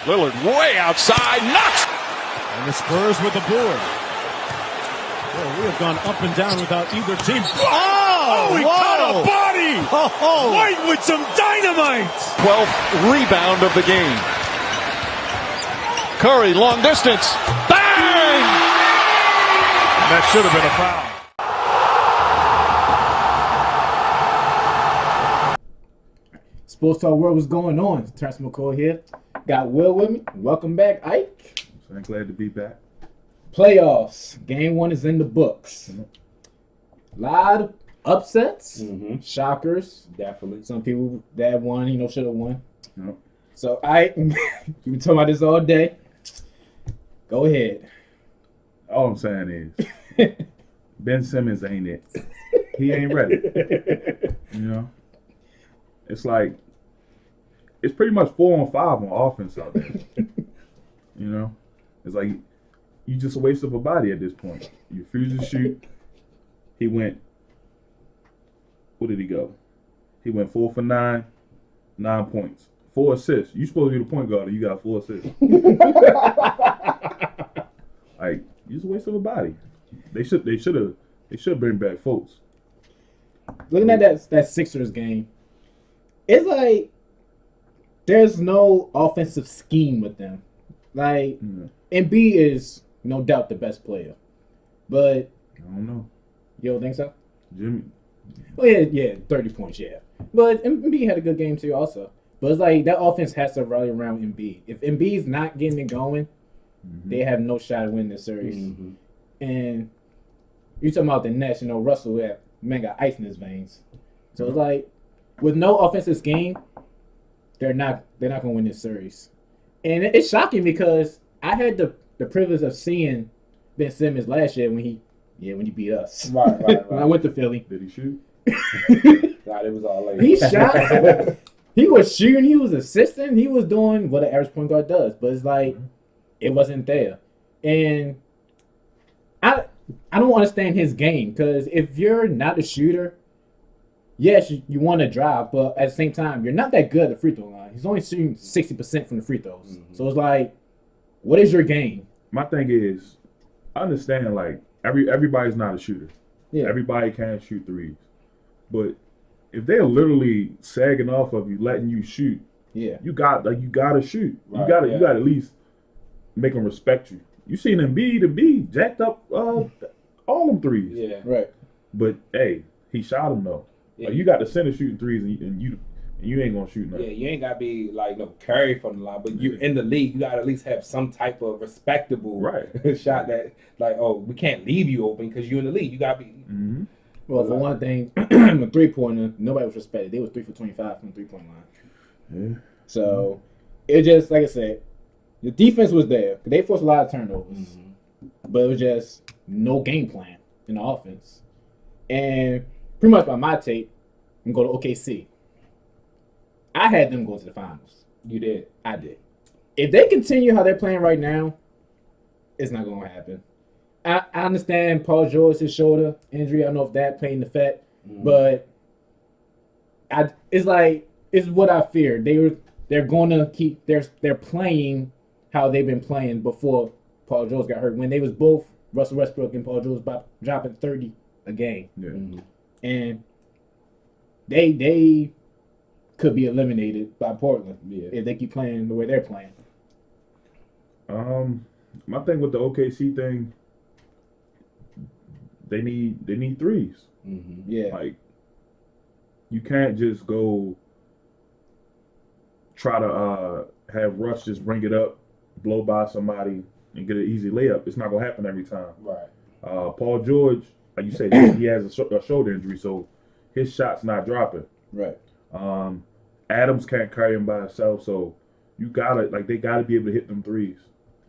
Lillard way outside, knocks. And the Spurs with the board. Well, we have gone up and down without either team. Oh, he caught a body. White with some dynamite. 12th rebound of the game. Curry, long distance. Bang! And that should have been a foul. Sports Talk World, what's going on? Terrence McCoy here. Got Will with me. Welcome back, Ike. I'm glad to be back. Playoffs. Game 1 is in the books. A lot of upsets, shockers. Definitely. Some people that won, should have won. Yep. So, Ike, you've been talking about this all day. Go ahead. All I'm saying is, Ben Simmons ain't it. He ain't ready. It's like, it's pretty much 4-on-5 on offense out there. It's like, you just a waste of a body at this point. You refuse to shoot. He went, what did he go? He went 4 for 9, 9 points. 4 assists. You supposed to be the point guard and you got 4 assists. Like, you just a waste of a body. They should bring back Fultz. Looking at that Sixers game, it's like there's no offensive scheme with them. Like, Embiid is no doubt the best player, but I don't know. You don't think so? Jimmy. Well, yeah, 30 points, yeah. But Embiid had a good game too, also. But it's like that offense has to rally around Embiid. If Embiid's not getting it going, they have no shot at winning this series. And you talking about the Nets? Russell got ice in his veins. So it's like with no offensive scheme, they're not gonna win this series. And it's shocking because I had the privilege of seeing Ben Simmons last year when he beat us. Right. When I went to Philly. Did he shoot? Nah, it was all late. He shot. He was shooting. He was assisting. He was doing what an average point guard does. But it's like it wasn't there. And I don't understand his game because if you're not a shooter, yes, you want to drive, but at the same time, you're not that good at the free throw line. He's only shooting 60% from the free throws. So it's like, what is your game? My thing is, I understand like everybody's not a shooter. Yeah. Everybody can't shoot threes, but if they're literally sagging off of you, letting you shoot, you gotta shoot. Right, you gotta at least make them respect you. You seen Embiid jacked up all them threes. Yeah. Right. But hey, he shot them though. Yeah. Like, you got the center shooting threes, and you ain't gonna shoot nothing. Yeah, you ain't gotta be like no Curry from the line, but you're in the league. You gotta at least have some type of respectable shot that, like, oh, we can't leave you open because you're in the league. You gotta be. Well, for one thing, the 3-pointer, nobody was respected. They was 3 for 25 from the 3-point line. Yeah. So it just, like I said, the defense was there. They forced a lot of turnovers, but it was just no game plan in the offense. And pretty much by my take, I'm going to OKC. I had them go to the finals. You did. I did. If they continue how they're playing right now, it's not going to happen. I understand Paul George's shoulder injury. I don't know if that played an effect, but it's what I feared. They're going to keep they're playing how they've been playing before Paul George got hurt. When they was both Russell Westbrook and Paul George dropping 30 a game, and they could be eliminated by Portland if they keep playing the way they're playing. My thing with the OKC thing, they need threes. Like, you can't just go try to have Russ just bring it up, blow by somebody, and get an easy layup. It's not gonna happen every time. Right. Paul George, like you said, he has a shoulder injury, so his shot's not dropping. Right. Adams can't carry him by himself, so they gotta be able to hit them threes.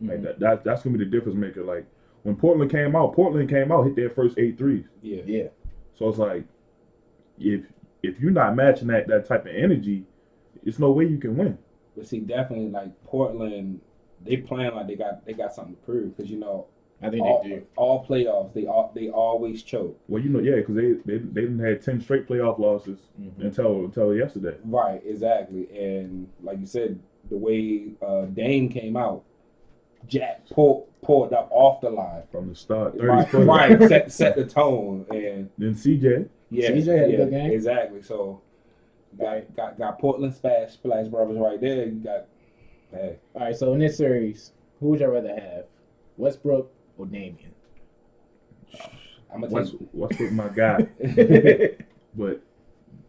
Like that's gonna be the difference maker. Like, when Portland came out, hit their first 8 threes. Yeah. So it's like, if you're not matching that type of energy, it's no way you can win. But see, definitely like Portland, they playing like they got something to prove because I think they do. All playoffs, they always choke. Well, because they didn't had 10 straight playoff losses until yesterday. Right, exactly. And like you said, the way Dame came out, Jack pulled up off the line from the start. 30 right, set the tone, and then CJ. Yeah, CJ had a good game. Exactly. So got Portland Splash Brothers right there. You got. Hey. All right. So in this series, who would you rather have, Westbrook or Damian? I'm gonna Westbrook, my guy, but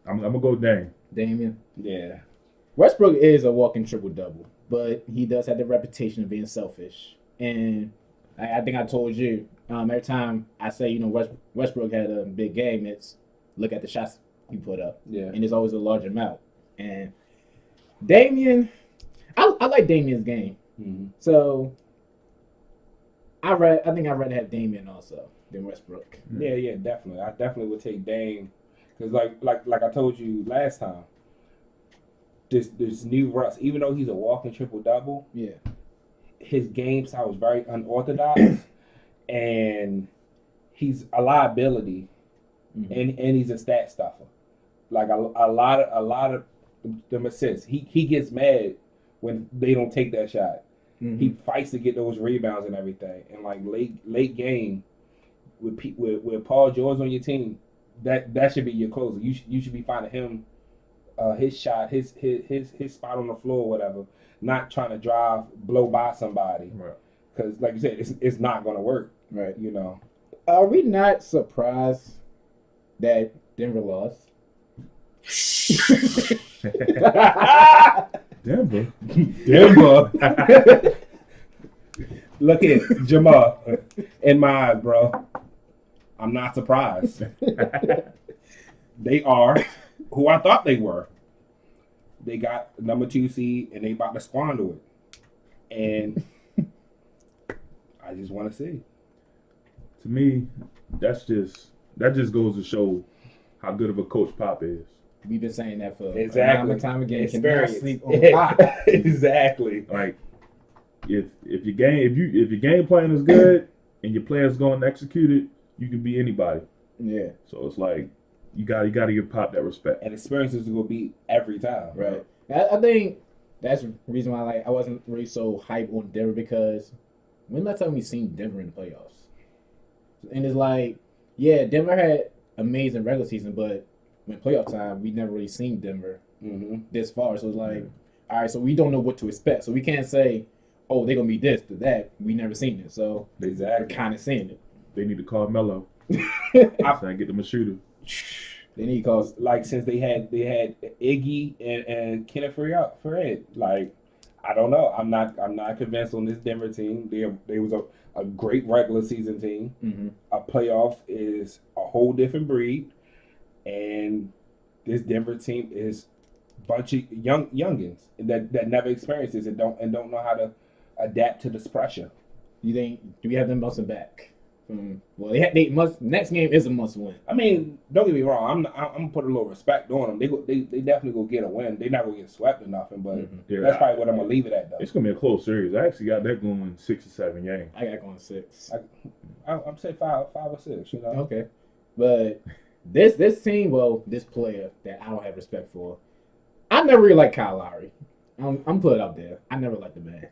I'm gonna go Damian. Yeah. Westbrook is a walking triple double, but he does have the reputation of being selfish. And I think I told you every time I say Westbrook had a big game, it's look at the shots he put up. Yeah. And it's always a large amount. And Damian, I like Damian's game. Mm-hmm. So I think I'd rather have Damian also than Westbrook. Yeah, definitely. I definitely would take Dame because, like I told you last time, this new Russ, even though he's a walking triple double, his game style is very unorthodox, and he's a liability, and he's a stat stuffer. Like a lot of them assists. He gets mad when they don't take that shot. Mm-hmm. He fights to get those rebounds and everything. And like late game with Paul George on your team, that should be your closer. You should be finding him his shot, his spot on the floor, or whatever. Not trying to blow by somebody. Right. Because like you said, it's not gonna work. Right. Are we not surprised that Denver lost? Denver. Look at Jamal in my eyes, bro. I'm not surprised. They are who I thought they were. They got the number 2 seed and they about to squander it. And I just want to see. To me, that just goes to show how good of a coach Pop is. We've been saying that for time again. Experience. Sleep on Pop. Exactly. Like if your game plan is good and your players going to execute it, you can beat anybody. Yeah. So it's like you gotta give Pop that respect. And experiences will beat every time. Right. I think that's the reason why I wasn't really so hyped on Denver, because when last time we seen Denver in the playoffs? And it's like, yeah, Denver had amazing regular season, but when playoff time, we never really seen Denver this far. So it's like, all right, so we don't know what to expect. So we can't say, oh, they're going to be this to that. We never seen it. So we're kind of seeing it. They need to call Melo. I get them a shooter. They need to call, like, since they had Iggy and Kenneth Fred. Like, I don't know. I'm not convinced on this Denver team. They was a great regular season team. Mm-hmm. A playoff is a whole different breed, and this Denver team is a bunch of youngins that never experienced this and don't know how to adapt to this pressure. Do we have them bouncing back? Well, next game is a must win. I mean, don't get me wrong. I'm gonna put a little respect on them. They definitely go get a win. They're not gonna get swept or nothing, but that's probably what I'm gonna leave it at though. It's gonna be a close series. I actually got that going 6 or 7 games. I got going 6. I'm saying 5 or 6. Okay, but this team, this player that I don't have respect for. I never really liked Kyle Lowry. I'm put it out there. I never liked the man.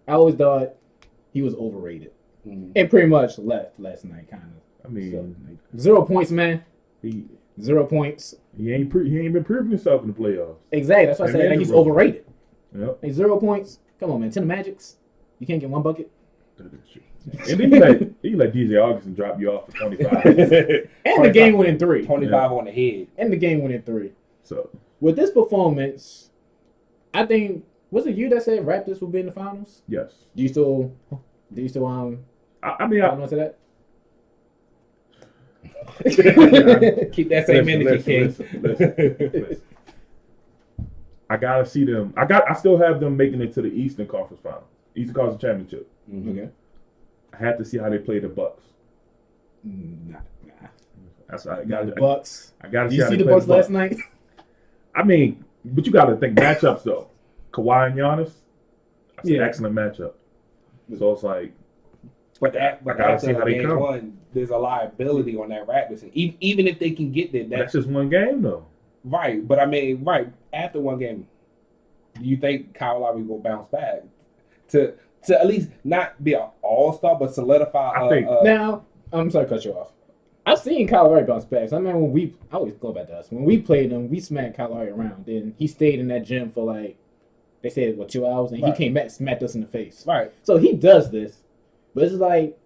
I always thought he was overrated. And pretty much left last night, kind of. I mean, 0 points, man. 0 points. He ain't been proving himself in the playoffs. Exactly. That's why I say he's overrated. Yep. Like 0 points. Come on, man. 10 Magics. You can't get 1 bucket. And then you let DJ Augustin drop you off for 25. And the game went in 3. 25 on the head. And the game went in 3. So with this performance, I think, was it you that said Raptors will be in the finals? Yes. Do you still I mean, I to that. Keep that same energy, King. Listen. I gotta see them. I still have them making it to the Eastern Conference Final, Eastern Conference Championship. Okay. I have to see how they play the Bucks. Nah. That's I got the Bucks. I gotta see. Did you see the Bucks last night? I mean, but you gotta think matchups though. Kawhi and Giannis. That's an excellent matchup. So it's like. But after game 1, there's a liability on that Raptors. Even if they can get there, that's just one game though. Right, but I mean, after one game, Do you think Kyle Lowry will bounce back to at least not be an all-star, but solidify? I think now. I'm sorry to cut you off. I've seen Kyle Lowry bounce back. So, I mean, I always go back to us. When we played him, we smacked Kyle Lowry around. Then he stayed in that gym for like, they said, 2 hours? And he came back, smacked us in the face. Right. So he does this. But it's like,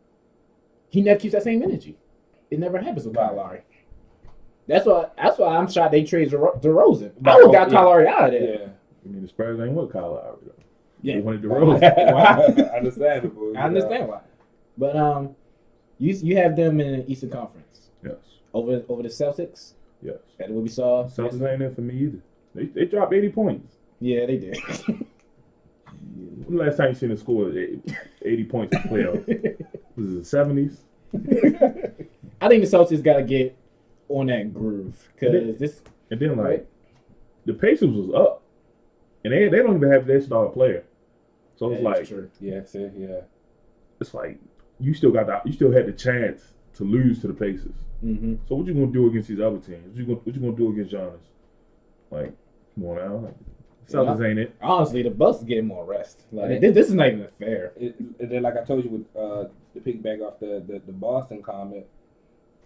he never keeps that same energy. It never happens with Kyle Lowry. That's why I'm shocked they traded DeRozan. I would have got Kyle Lowry out of there. Yeah. I mean, the Spurs ain't what Kyle Lowry though. Yeah. They wanted DeRozan. Understandable. I understand why. But you have them in the Eastern Conference. Yes. Over the Celtics. Yes. That's what we saw. Celtics ain't there for me either. They dropped 80 points. Yeah, they did. When the last time you seen a score 80 points in the playoffs? Was it the 70s? I think the Celtics got to get on that groove because this. And then the Pacers was up, and they don't even have their star player. So it's like, yeah. It's like you still had the chance to lose to the Pacers. Mm-hmm. So what you gonna do against these other teams? What you gonna do against Giannis? Like, come on now. Like, Celtics ain't it. Honestly, the Bucks getting more rest. Like this is not even fair. And then, like I told you, with the piggyback off the Boston comment,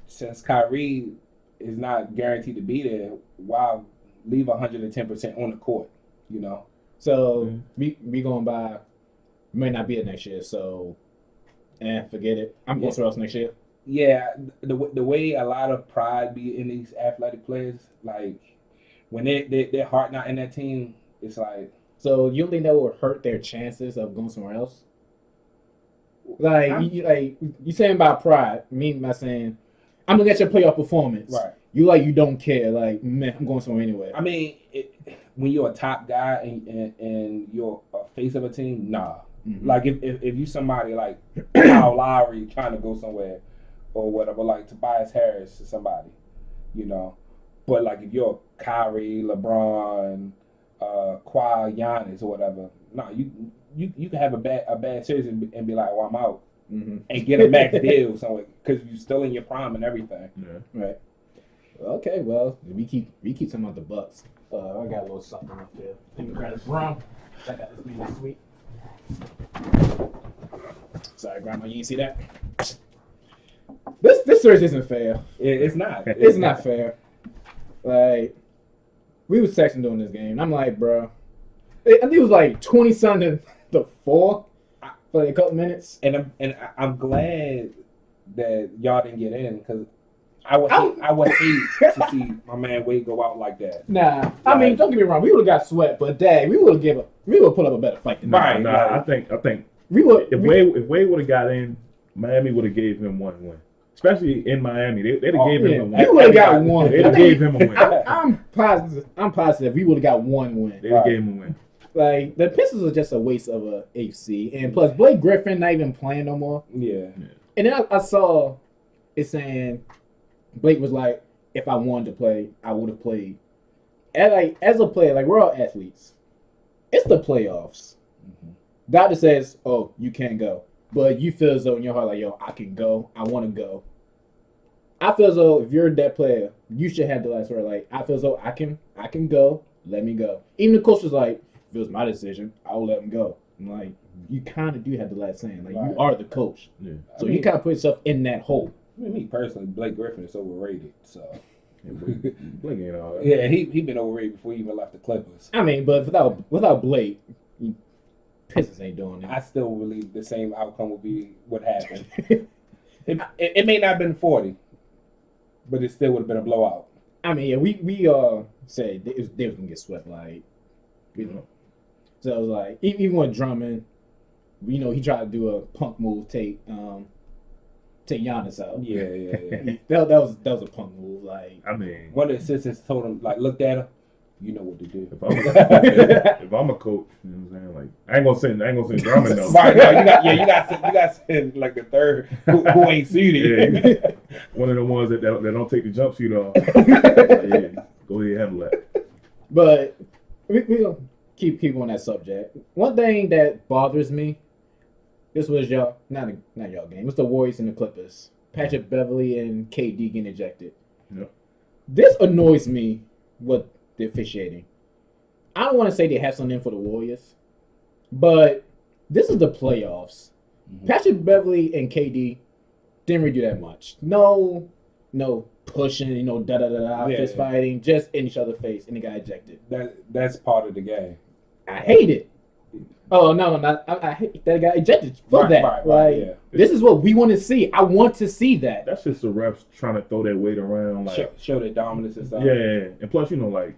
since Kyrie is not guaranteed to be there, why leave 110% on the court? You know. So we going by may not be it next year. So, forget it. I'm going somewhere else next year. Yeah, the way a lot of pride be in these athletic players, like when their heart not in that team, it's like. So you don't think that would hurt their chances of going somewhere else? Like you saying about pride, me by saying I'm looking at your playoff performance. Right. You don't care. Like, man, I'm going somewhere anyway. I mean, when you're a top guy and you're a face of a team, nah. Mm-hmm. Like if you somebody like Kyle Lowry trying to go somewhere or whatever, like Tobias Harris or somebody, you know. But like if you're Kyrie, LeBron, Kawhi, Giannis or whatever, nah, you can have a bad series and be like, well, I'm out, and get a max deal somewhere because you're still in your prime and everything. Yeah. Right. Okay, well, we keep talking about the Bucks. I got a little something up there. Let me grab this rum. I got this really sweet. Sorry, Grandma, you didn't see that? This series isn't fair. It's not. It's not fair. Like, we was texting during this game. I'm like, bro, I think it was like 20-something to 4 for a couple minutes. And I'm glad that y'all didn't get in because I would hate to see my man Wade go out like that. Nah, I mean, don't get me wrong. We would have got swept, but dang, we would have put up a better fight than that. Right. Nah, I think we would. If Wade would have got in, Miami would have gave him one win. Especially in Miami, they'd have gave him a win. We would have got one. They'd have gave him a win. I'm positive we would have got one win. They'd have gave him a win. Like, the Pistons are just a waste of a HC. And plus, Blake Griffin not even playing no more. Yeah. And then I saw it saying Blake was like, if I wanted to play, I would have played. And as a player, like, we're all athletes. It's the playoffs. Mm-hmm. Doctor says, oh, you can't go. But you feel as though in your heart, like, yo, I can go. I want to go. I feel as though if you're that player, you should have the last word. Like, I feel as though I can go. Let me go. Even the coach was like, if it was my decision, I will let him go. And like, you kind of do have the last saying. Like, you are the coach. Yeah. So you kind of put yourself in that hole. I mean, me personally, Blake Griffin is overrated. So Blake ain't all that. Yeah, he been overrated before he even left the Clippers. I mean, but without Blake, Pistons ain't doing it. I still believe the same outcome would be what happened. it may not have been 40, but it still would have been a blowout. I mean, yeah, we said they was gonna get swept, like, you know. So it was like, even with Drummond, you know, he tried to do a punk move, take Giannis out. Yeah. that was a punk move. Like, I mean, one of the assistants told him, like, looked at him, you know what to do. If I'm a coach, you know what I'm saying? Like, I ain't gonna send Drummond though. Right, no, you got send like the third who ain't suited. Yeah. One of the ones that don't take the jumpsuit off. Yeah, go ahead and handle that. But we gonna keep on that subject. One thing that bothers me, this was not y'all game. It's the Warriors and the Clippers. Patrick Beverly and KD getting ejected. Yeah. This annoys me with the officiating. I don't want to say they have something in for the Warriors, but this is the playoffs. Mm-hmm. Patrick Beverly and KD didn't really do that much. No pushing, fist fighting, just in each other's face, and they got ejected. That's part of the game. I hate it. Oh no, I hate that got ejected for that. Right. This is what we want to see. I want to see that. That's just the refs trying to throw their weight around, like show their dominance and stuff. Yeah, and plus, like,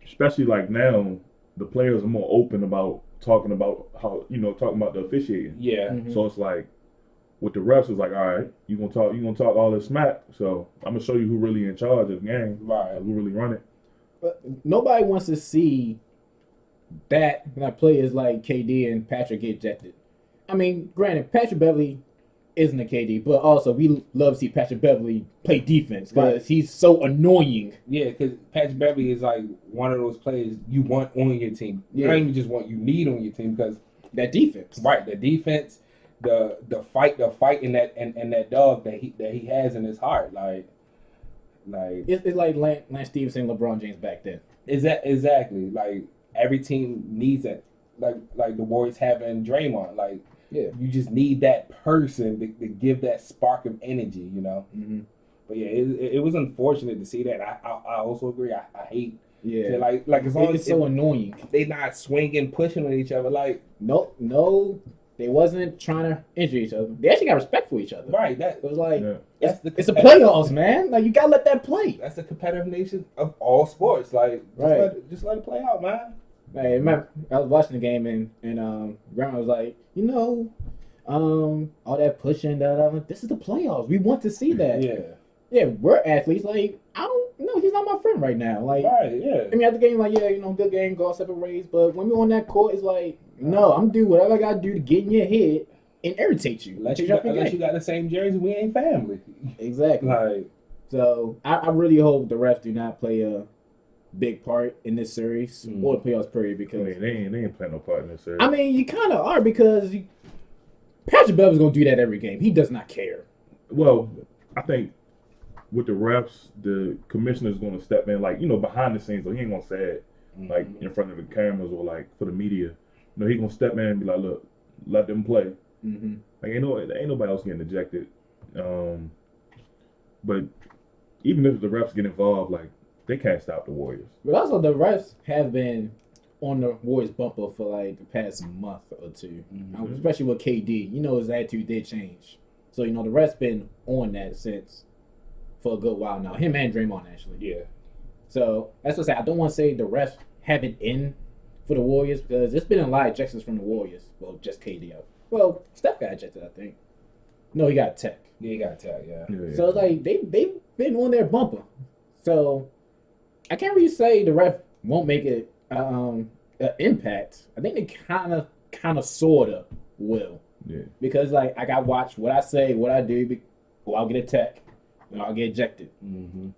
especially like now, the players are more open about talking about how talking about the officiating. Yeah. Mm-hmm. So it's like with the refs, it's like, all right, you gonna talk all this smack. So I'm gonna show you who really in charge of the game, right? Who really run it. But nobody wants to see that players like KD and Patrick get ejected. I mean, granted, Patrick Beverly isn't a KD, but also we love to see Patrick Beverly play defense because he's so annoying. Yeah, because Patrick Beverly is like one of those players you want on your team. You don't even just want, you need on your team because that defense. Right, the defense, the fight and that dog that he has in his heart, like it's like Lance Stevenson, LeBron James back then. Is that exactly like every team needs that, like the Warriors having Draymond, like. Yeah, you just need that person to give that spark of energy, Mm-hmm. But yeah, it was unfortunate to see that. I also agree. I hate. Yeah, like as long as it's so annoying. They not swinging, pushing on each other. Like no, they wasn't trying to injure each other. They actually got respect for each other. Right. That it was like it's the playoffs, man. Like you gotta let that play. That's the competitive nature of all sports. Like just let it play out, man. Hey, remember, I was watching the game and Grandma was like, all that pushing, this is the playoffs. We want to see that. Yeah, we're athletes. Like, I don't know, he's not my friend right now. Like, I mean, at the game, like, good game, go separate ways. But when we're on that court, it's like, no, I'm gonna do whatever I gotta do to get in your head and irritate you. Unless you got the same jersey, we ain't family. Exactly. Like, so I really hope the refs do not play a big part in this series or the playoffs period because they ain't playing no part in this series. I mean, you kind of are because Patrick Beverly's gonna do that every game. He does not care. Well, I think with the refs, the commissioner's gonna step in, like behind the scenes. So he ain't gonna say it like in front of the cameras or like for the media. He gonna step in and be like, look, let them play. Mm-hmm. Like ain't nobody else getting ejected. But even if the refs get involved, like. They can't stop the Warriors. But also, the refs have been on the Warriors bumper for like the past month or two, especially with KD. His attitude did change. So, the refs been on that since for a good while now. Him and Draymond, actually. Yeah. So, that's what I say. I don't want to say the refs have it in for the Warriors because there's been a lot of ejections from the Warriors. Well, just KD out. Well, Steph got ejected, I think. No, he got tech. Yeah, he got tech, yeah. So, it's like, they've been on their bumper. So, I can't really say the ref won't make it an impact. I think they kind of, sorta will. Yeah. Because like I got to watch what I say, what I do, or I'll get a tech, and I'll get ejected. Mm-hmm.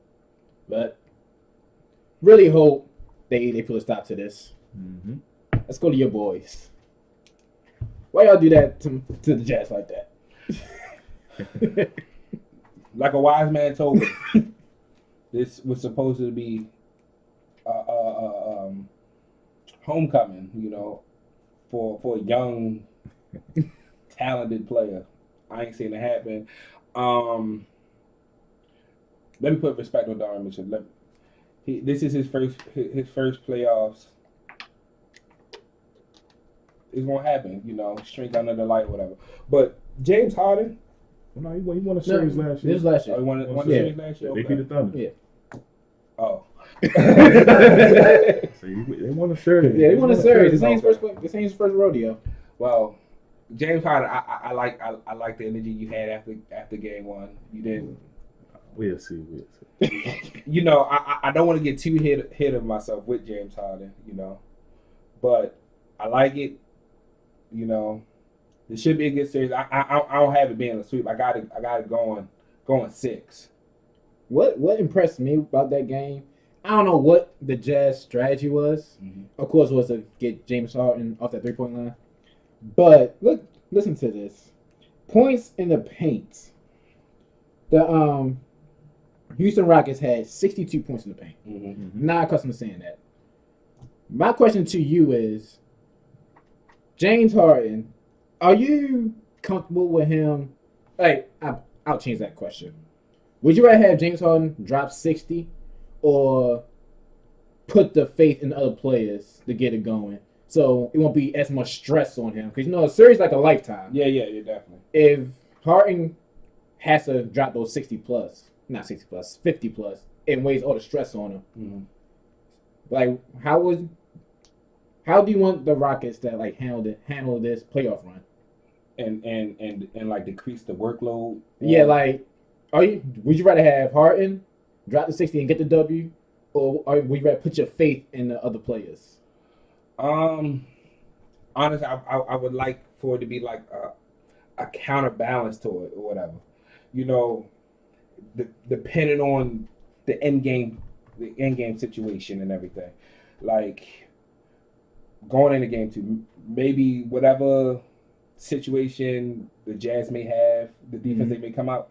But really hope they put a stop to this. Mm-hmm. Let's go to your boys. Why y'all do that to the Jazz like that? Like a wise man told me, this was supposed to be homecoming, for a young, talented player. I ain't seen it happen. Let me put respect on Donovan Mitchell. This is his first playoffs. It's gonna happen, shrink under the light, or whatever. But James Harden. Well, no, he won a series last year. This last year. Oh, he won a series last year. They beat the Thunder. Yeah. Oh. So they won a series. Yeah, they won a series. This ain't his first rodeo. Well, James Harden, I like the energy you had after game one. You didn't. We'll see. I don't want to get too hit of myself with James Harden, but I like it. It should be a good series. I don't have it being a sweep. I got it going 6. What impressed me about that game, I don't know what the Jazz strategy was. Mm-hmm. Of course, was to get James Harden off that 3-point line. But listen to this. Points in the paint. The Houston Rockets had 62 points in the paint. Mm-hmm. Not accustomed to saying that. My question to you is, James Harden, are you comfortable with him? Like, I'll change that question. Would you rather have James Harden drop 60 or put the faith in other players to get it going so it won't be as much stress on him? Because, a series like a lifetime. Yeah, definitely. If Harden has to drop those 60 plus, not 60 plus, 50 plus, it weighs all the stress on him. Mm-hmm. Like, how do you want the Rockets to like handle this playoff run? And like decrease the workload? Yeah, like, would you rather have Harden drop the 60 and get the W, or would you rather put your faith in the other players? Honestly, I would like for it to be like a counterbalance to it or whatever. Depending on the end game situation and everything. Like going in the game two, maybe whatever situation the Jazz may have, the defense they may come out,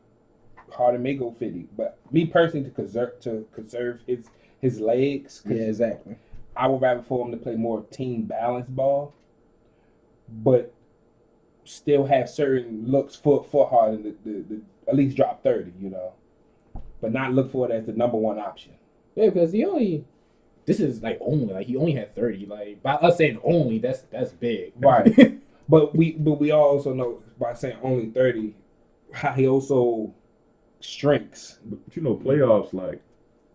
Harden may go 50. But me personally, to conserve his legs. Yeah, exactly. I would rather for him to play more team balance ball, but still have certain looks for Harden to at least drop 30, but not look for it as the number one option. Yeah, because this is like only like he only had 30. Like by us saying only, that's big, right? but we all also know by saying only 30, how he also shrinks. But playoffs, like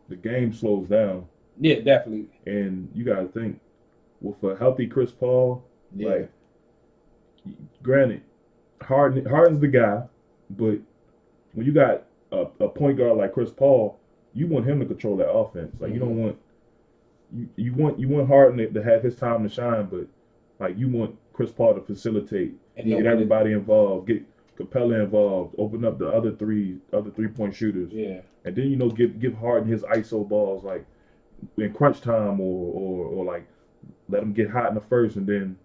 the game slows down. Yeah, definitely. And you got to think, with a healthy Chris Paul, like, granted, Harden's the guy, but when you got a point guard like Chris Paul, you want him to control that offense. Like, you don't want you want Harden to have his time to shine, but like you want Chris Paul to facilitate, and get everybody involved, get Capella involved, open up the other 3-point shooters. Yeah. And then give Harden his ISO balls like in crunch time or like let him get hot in the first and then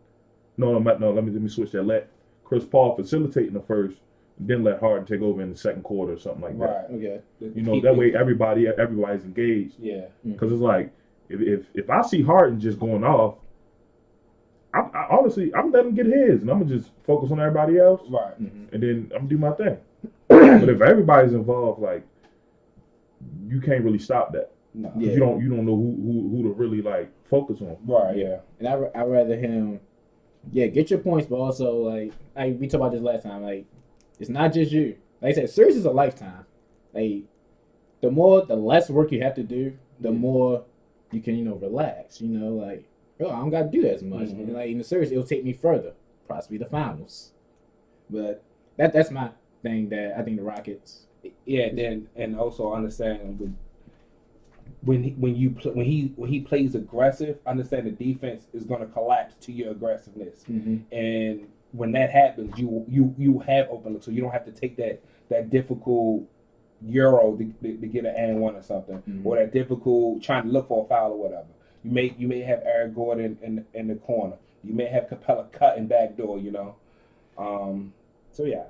let me switch that. Let Chris Paul facilitate in the first and then let Harden take over in the second quarter or something like that. Right. Okay. That way everybody's engaged. Yeah. Because it's like if I see Harden just going off, I honestly I'm letting him get his and I'm gonna just focus on everybody else. Right. And then I'm gonna do my thing. But if everybody's involved, like you can't really stop that. No. Yeah. You don't know who to really like focus on. Right. Yeah. And I'd rather him, get your points, but also like we talked about this last time. Like it's not just you. Like I said, series is a lifetime. Like the less work you have to do, the more you can relax. Like I don't got to do that as much. Mm-hmm. And, like in the series, it'll take me further, possibly the finals. But that's my thing. That I think the Rockets. Yeah. Then and also understand when he plays aggressive, understand the defense is going to collapse to your aggressiveness. Mm-hmm. And when that happens, you have open look, so you don't have to take that difficult euro to get an and one or something, or that difficult trying to look for a foul or whatever. You may have Eric Gordon in the corner. You may have Capella cutting back door. So yeah.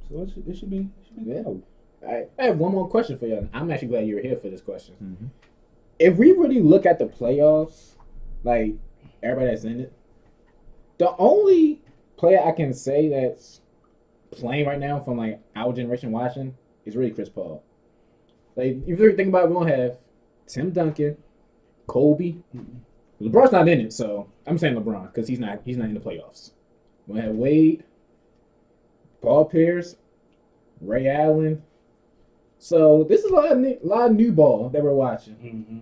So it should be good. I have one more question for you. I'm actually glad you're here for this question. Mm-hmm. If we really look at the playoffs, like everybody that's in it, the only player I can say that's playing right now from like our generation watching is really Chris Paul. Like if you really think about it, we don't have Tim Duncan, Kobe. LeBron's not in it, so I'm saying LeBron because he's not in the playoffs. We have Wade, Paul Pierce, Ray Allen. So this is a lot of new ball that we're watching. Mm-hmm.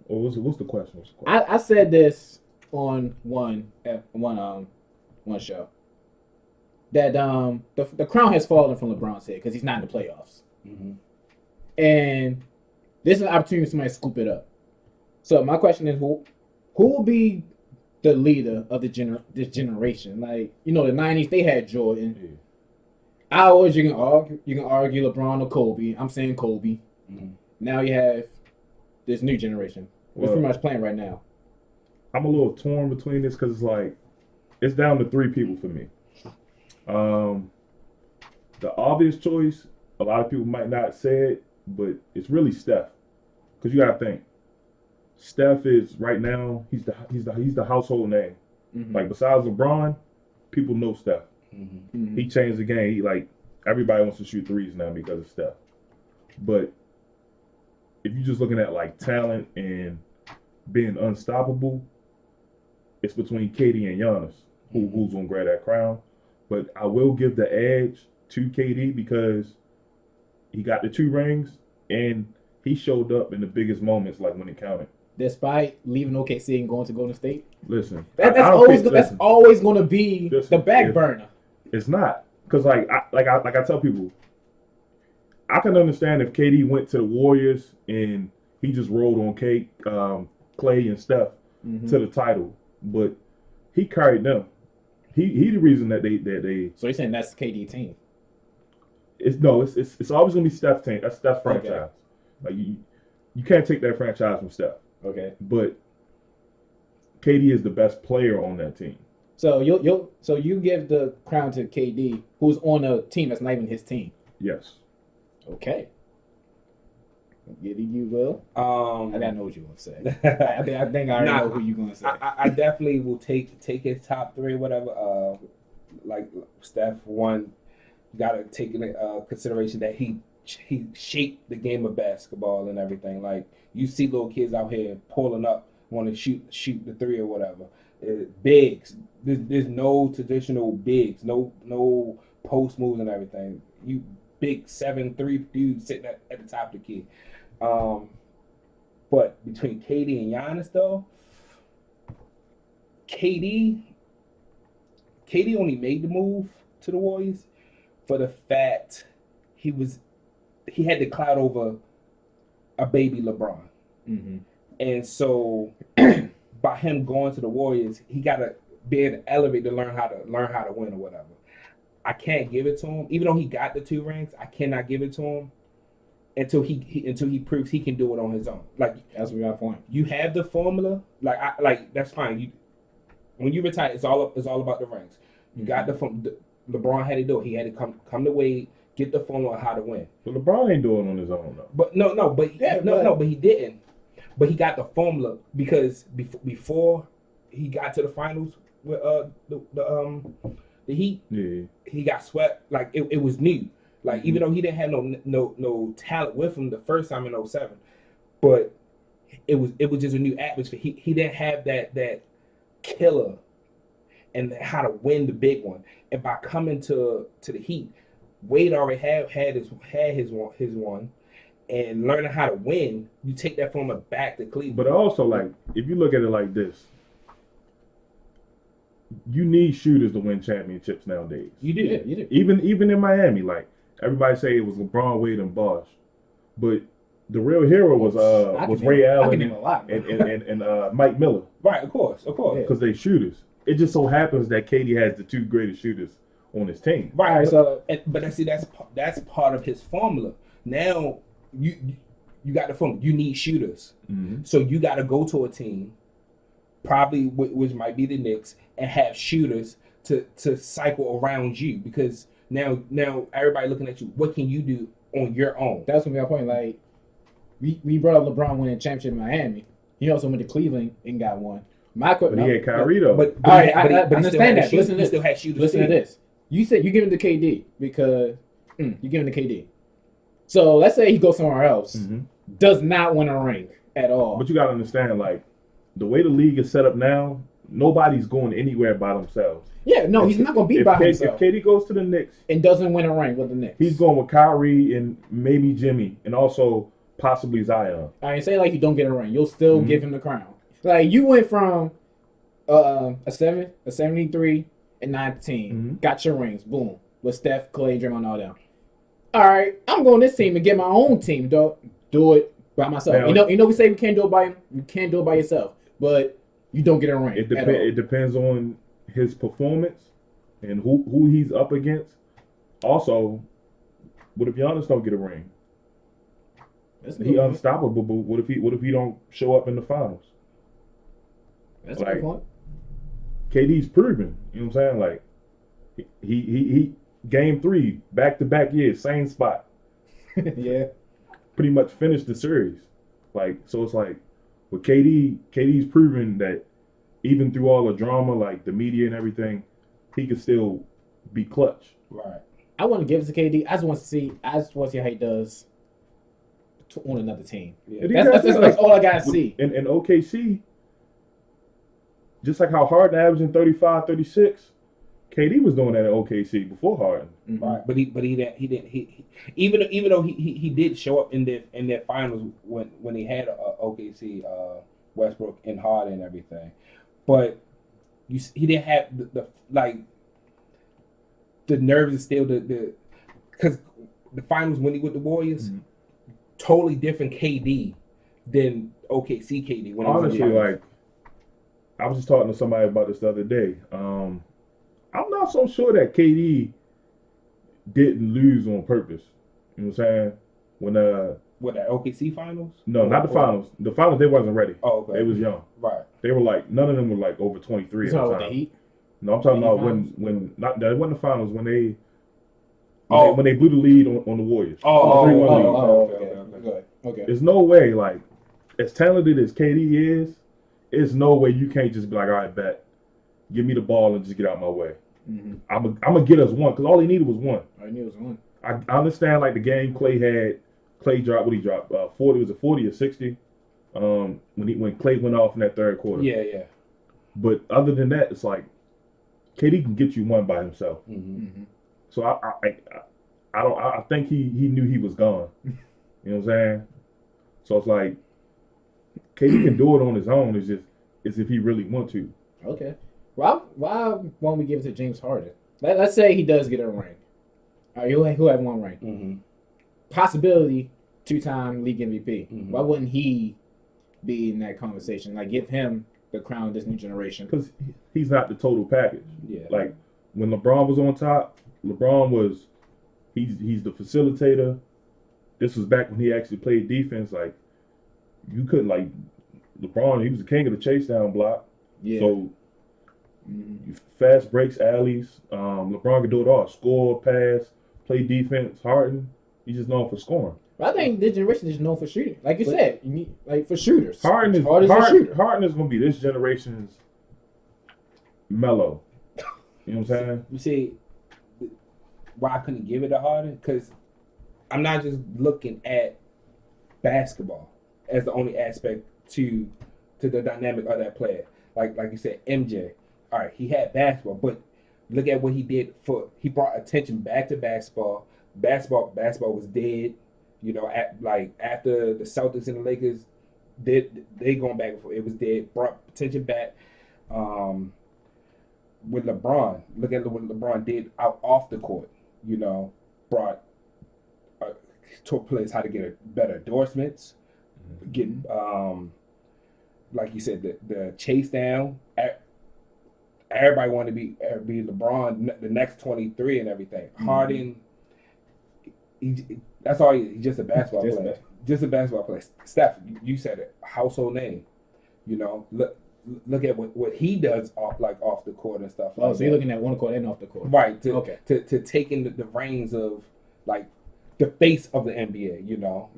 What's the question? I said this on one show that the crown has fallen from LeBron's head because he's not in the playoffs, and this is an opportunity for somebody to scoop it up. So my question is, who will be the leader of this generation? Like the '90s, they had Jordan. Yeah. Ours, you can argue LeBron or Kobe. I'm saying Kobe. Now you have this new generation. It's pretty much playing right now. I'm a little torn between this because it's down to 3 people for me. The obvious choice, a lot of people might not say it, but it's really Steph. Because you got to think, Steph is right now. He's the household name. Mm-hmm. Like besides LeBron, people know Steph. Mm-hmm. He changed the game. Everybody wants to shoot threes now because of Steph. But if you're just looking at like talent and being unstoppable, it's between KD and Giannis who's gonna grab that crown. But I will give the edge to KD because he got the 2 rings and he showed up in the biggest moments, like when it counted. Despite leaving OKC and going to Golden State. Listen, that's always going to be the back burner. It's not because I tell people, I can understand if KD went to the Warriors and he just rolled on Clay and Steph to the title, but he carried them. He the reason that they. So you're saying that's KD team? It's always gonna be Steph's team. That's Steph's franchise. Okay. Like you can't take that franchise from Steph. Okay. But KD is the best player on that team. So you give the crown to KD, who's on a team that's not even his team. Yes. Okay. You will. I gotta know what you want to say. I think I already know who you gonna say. I definitely will take his top 3, whatever. Like Steph, one, gotta take into consideration that he shaped the game of basketball and everything. Like you see little kids out here pulling up, want to shoot the 3 or whatever. Bigs. There's no traditional bigs, no post moves and everything. You big 7'3" dudes sitting at the top of the key. But between KD and Giannis, though, KD only made the move to the Warriors for the fact he had the clout over a baby LeBron. Mm-hmm. And so by him going to the Warriors, he got to be able to elevate to learn how to win or whatever. I can't give it to him, even though he got the 2 rings. I cannot give it to him until he proves he can do it on his own. Like that's what I point. You have the formula, like that's fine. When you retire, it's all about the rings. You got the LeBron had to do it. He had to come to Wade, get the formula on how to win. But LeBron ain't doing it on his own though. But but he didn't. But he got the formula because before he got to the finals with the Heat, he got swept. Like it was new. Like even though he didn't have no talent with him the first time in 07, but it was just a new atmosphere. He didn't have that killer and how to win the big one. And by coming to the Heat, Wade already had his one. And learning how to win, you take that formula back to Cleveland. But also, like, if you look at it like this, you need shooters to win championships nowadays. You do. Yeah, you do. Even in Miami, like everybody say it was LeBron, Wade, and Bosh, but the real hero was Ray Allen and Mike Miller. Right, of course, because they shooters. It just so happens that KD has the 2 greatest shooters on his team. Right. But that's part of his formula. Now you got the formula. You need shooters, so you got to go to a team, probably which might be the Knicks, and have shooters to cycle around you because now everybody looking at you. What can you do on your own? That's gonna be our point. Like we brought up LeBron winning championship in Miami. He also went to Cleveland and got one. But he had Kyrie though. But I understand that. Listen to this. Still had shooters. Listen to this. You said you give him to KD because you give him to KD. So let's say he goes somewhere else, does not win a ring at all. But you gotta understand, like the way the league is set up now, nobody's going anywhere by themselves. Yeah, no, he's not gonna be by himself. If KD goes to the Knicks and doesn't win a ring with the Knicks, he's going with Kyrie and maybe Jimmy and also possibly Zion. I ain't say like you don't get a ring, you'll still give him the crown. Like you went from a 73 and 19, got your rings, boom, with Steph, Clay, Draymond, all them. All right, I'm going this team and get my own team. Do it by myself. Now, you know, we say we can't do it by yourself, but you don't get a ring. It depends on his performance and who he's up against. Also, what if Giannis don't get a ring? He unstoppable, but what if he don't show up in the finals? That's a good point. KD's proven. You know what I'm saying? Like he game 3, back-to-back years, same spot. Yeah. Pretty much finished the series. Like, so it's like, But KD's proven that even through all the drama, like the media and everything, he can still be clutch. Right. I want to give it to KD. I just want to see how he does on another team. Yeah. That's all I gotta see. In OKC, just like how Harden averaging 35, 36, KD was doing that at OKC before Harden. Mm-hmm. Right, but he didn't even though he did show up in their finals when he had OKC, Westbrook and Harden and everything, but he didn't have the nerves and still because the finals when he with the Warriors, totally different KD than OKC KD. Honestly, like I was just talking to somebody about this the other day. I'm not so sure that KD didn't lose on purpose. You know what I'm saying? When what, that OKC finals? No, not the finals. The finals they wasn't ready. Oh, okay. They was young. Right. They were like none of them were like over 23 at the time. The Heat? No, I'm talking about when not that wasn't the finals when they blew the lead on the Warriors. Okay. There's no way, like, as talented as KD is, there's no way you can't just be like, all right, bet, give me the ball and just get out my way. Mm-hmm. I'm gonna get us one because all he needed was one. All he needed was one. I understand like the game Clay dropped. What he dropped? 40 was it 40 or 60? When Clay went off in that third quarter. Yeah. But other than that, it's like KD can get you one by himself. Mm-hmm. So I think he knew he was gone. You know what I'm saying? So it's like KD can do it on his own. It's just if he really want to. Okay. Why won't we give it to James Harden? Let's say he does get a ring. He'll have one ring. Mm-hmm. Possibility 2-time league MVP. Mm-hmm. Why wouldn't he be in that conversation? Like, give him the crown of this new generation. Because he's not the total package. Yeah. Like when LeBron was on top, he's the facilitator. This was back when he actually played defense. Like you couldn't like LeBron. He was the king of the chase down block. Yeah. So fast breaks, alleys. LeBron could do it all: score, pass, play defense. Harden, he's just known for scoring. But I think this generation is known for shooting. Like you said, you need for shooters. Harden is a shooter. Harden is going to be this generation's Melo. You know what I'm saying? You see, why I couldn't give it to Harden? Because I'm not just looking at basketball as the only aspect to the dynamic of that player. Like you said, MJ. All right, he had basketball, but look at what he did he brought attention back to basketball. Basketball was dead. You know, after the Celtics and the Lakers, they going back and forth. It was dead. Brought attention back. With LeBron, look at what LeBron did out off the court. You know, taught players how to get better endorsements. Get like you said, the chase down. Everybody wanted to be LeBron, the next 23 and everything. Harden, that's all. He's just a basketball player. Just a basketball player. Steph, you said it. Household name. You know, look at what he does off the court and stuff. Oh, so you're looking at on the court and off the court, right? To taking the reins of like the face of the NBA. You know,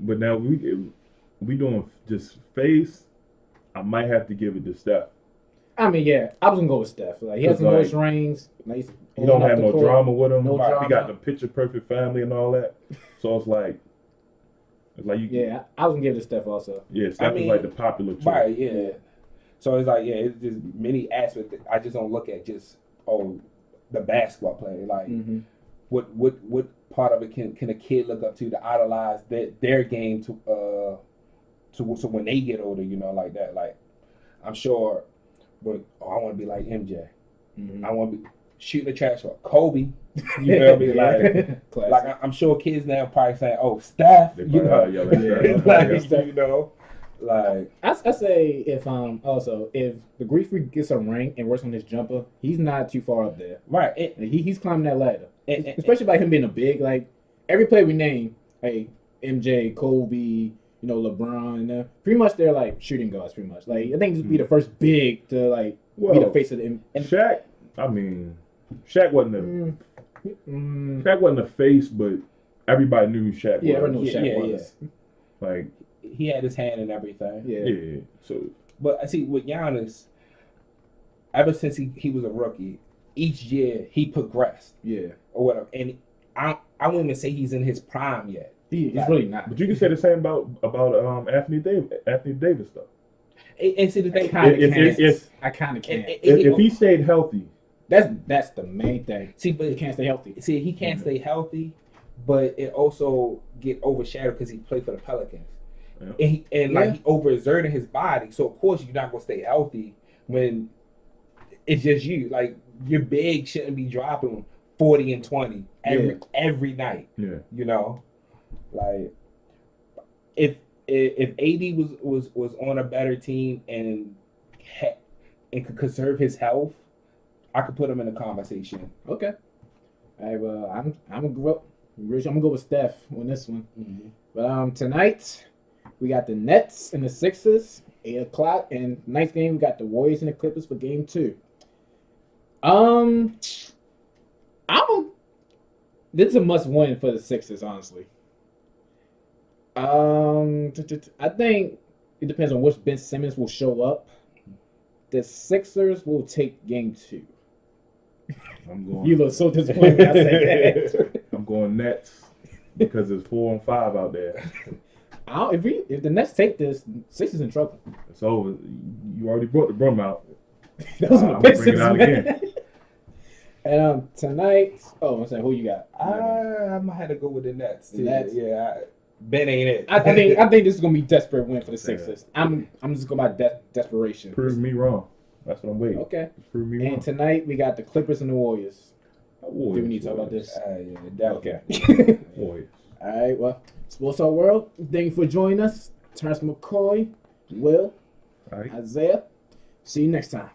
But now we doing just face. I might have to give it to Steph. I mean, yeah, I was gonna go with Steph. Like he has the most rings. Nice. He don't have no drama with him. No drama. He got the picture perfect family and all that. So it's like you. Yeah, I was gonna give it to Steph also. Yeah, Steph is like the popular choice. Right. Yeah. So it's like it's just many aspects. I just don't look at just the basketball player. Like what part of it can a kid look up to idolize their game to so when they get older, you know, like that. Like I'm sure. But I want to be like MJ. I want to be shooting the trash for Kobe. You feel me? Like I'm sure kids now probably saying, "Oh, Steph," you know, you know, like I say if the Greek Freak gets a ring and works on his jumper, he's not too far up there. Right. He's climbing that ladder, especially by him being a big. Like every player we name, hey, MJ, Kobe. You know, LeBron, pretty much they're like shooting guards, pretty much. Like I think this would be the first big to be the face of the. And Shaq, Shaq wasn't Shaq wasn't a face, but everybody knew who Shaq was. Yeah, everyone knew who Shaq was. Like he had his hand in everything. Yeah. So, but I see with Giannis, ever since he was a rookie, each year he progressed. Yeah. Or whatever. And I wouldn't even say he's in his prime yet. He's really not. But you can say the same about Anthony Davis though. And see the thing, I kind of can't. If he stayed healthy, that's the main thing. See, but he can't stay healthy. See, he can't stay healthy, but it also get overshadowed because he played for the Pelicans, and he overexerted his body. So of course you're not gonna stay healthy when it's just you. Like your big shouldn't be dropping 40 and 20 every night. Yeah, you know, like if AD was on a better team and could conserve his health, I could put him in the conversation. Okay. All right, well, I'm gonna go with Steph on this one. Mm-hmm. But tonight we got the Nets and the Sixers, 8:00, and tonight's game we got the Warriors and the Clippers for Game 2. This is a must-win for the Sixers, honestly. I think it depends on which Ben Simmons will show up. The Sixers will take Game 2. You look so disappointed when I say that. I'm going Nets because it's 4 and 5 out there. If the Nets take this, Sixers in trouble. It's over. You already brought the brum out. Those are the Pistons, bring it out again. And tonight, I'm saying, who you got? I might have to go with the Nets. The Nets? Yeah. Ben ain't it. I think this is gonna be a desperate win for the Sixers. I'm just going by desperation. Prove me wrong. That's what I'm waiting. Okay. Prove me wrong. And tonight we got the Clippers and the Warriors. Do we need to talk about this? Okay. Warriors. All right. Well, Sports Talk World. Thank you for joining us. Terrence McCoy, Will, Isaiah. See you next time.